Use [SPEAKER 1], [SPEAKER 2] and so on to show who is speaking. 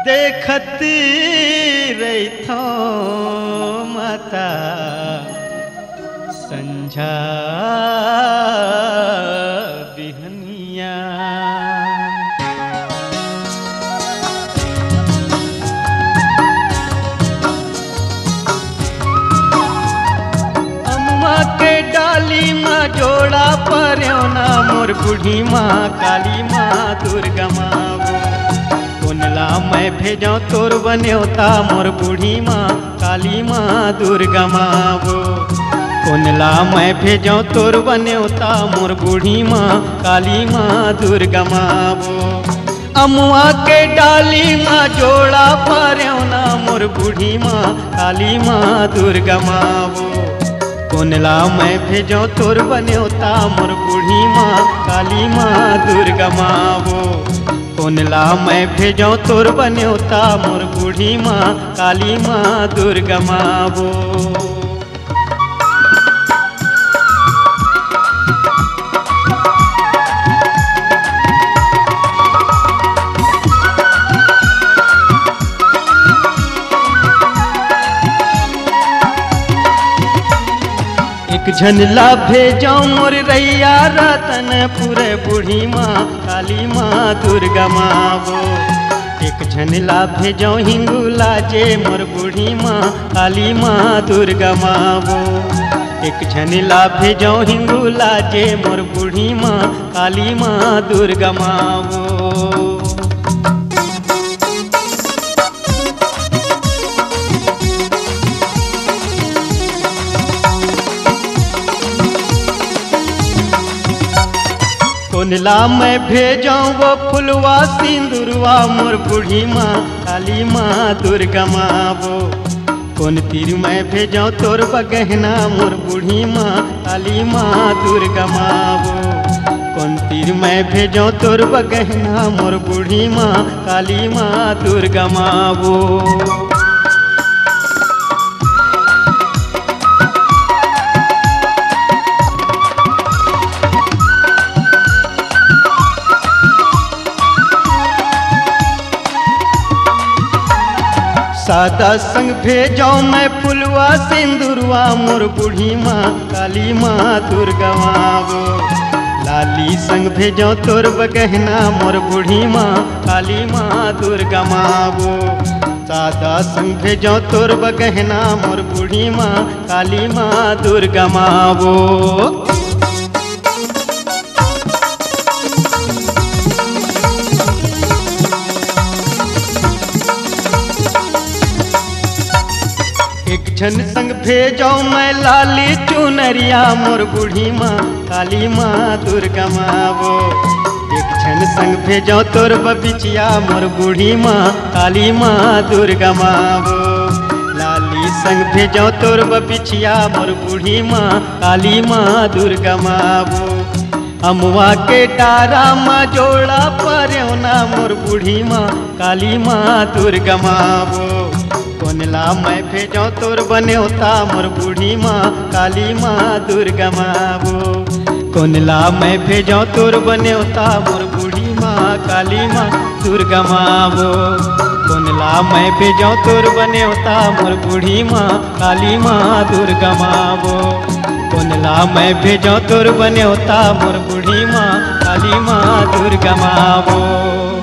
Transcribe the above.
[SPEAKER 1] देखती रही थो माता संझा बिहनिया। अम्मा के डाली माँ जोड़ा पर्योना मोर बूढ़ी माँ काली माँ दुर्गा माँ कोनला मैं भेजो तोर बन्योता मोर बूढ़ी माँ काली माँ दुर्गा माँ कोनला मैं भेजो तोर बन्योता मोर बूढ़ी माँ काली माँ दुर्गा माँ अमुआ के डाली माँ जोड़ा पर्योना मोर बूढ़ी माँ काली माँ दुर्गा माँ कोनला मैं भेजो तोर बन्योता मोर बूढ़ी माँ काली माँ दुर्गा माँ कोनला मैं भेजो तोर बन्योता मोर बूढ़ी माँ काली माँ दुर्गा माँ एक झनला भेजो मोर रैया रतन पूरे बूढ़ी माँ काली माँ दुर्गा माँ एक झनला भेजो हिंगुला जे मोर बूढ़ी माँ काली माँ दुर्गा माँ एक झनला भेजो हिंगुला जे मोर बूढ़ी माँ काली माँ दुर्गा माँ कोनला मैं भेजो वो फुलवा सिंदूरवा मोर बूढ़ी माँ काली माँ दुर्गा माँ कौन तीर मैं भेजो तोर बगहना मोर बूढ़ी माँ काली माँ दुर्गा माँ कौन तीर मैं भेजो तोर बगहना मोर बूढ़ी माँ काली माँ दुर्गा माँ सादा संग भेजो मैं फुलवा सिंदूरवा मोर बूढ़ी माँ काली माँ दुर्गा माँ लाली संग भेजो तोर बगहना मोर बूढ़ी माँ काली माँ दुर्गा माँ सादा संग भेजो तोर बगहना मोर बूढ़ी माँ काली माँ दुर्गा माँ एक झन संग भेजो मैं लाली चुनरिया मोर बूढ़ी माँ काली माँ दुर्गा माँ एक झन संग भेजो तोर बबिचिया मोर बूढ़ी माँ काली माँ दुर्गा माँ लाली संग भेजो तोर बबिचिया मोर बूढ़ी माँ काली माँ दुर्गा माँ अमुआ के डारा माँ जोड़ा पर्योना मोर बूढ़ी माँ काली माँ दुर्गा माँ कोनला मैं भेजो तोर बन्योता मोर बूढ़ी माँ काली माँ दुर्गा माँ कोनला मैं भेजो तोर बन्योता मोर बूढ़ी माँ काली माँ दुर्गा माँ कोनला मैं भेजो तोर बन्योता मोर बूढ़ी माँ काली माँ दुर्गा माँ कोनला मैं भेजो तोर बन्योता मोर बूढ़ी माँ काली माँ दुर्गा माँ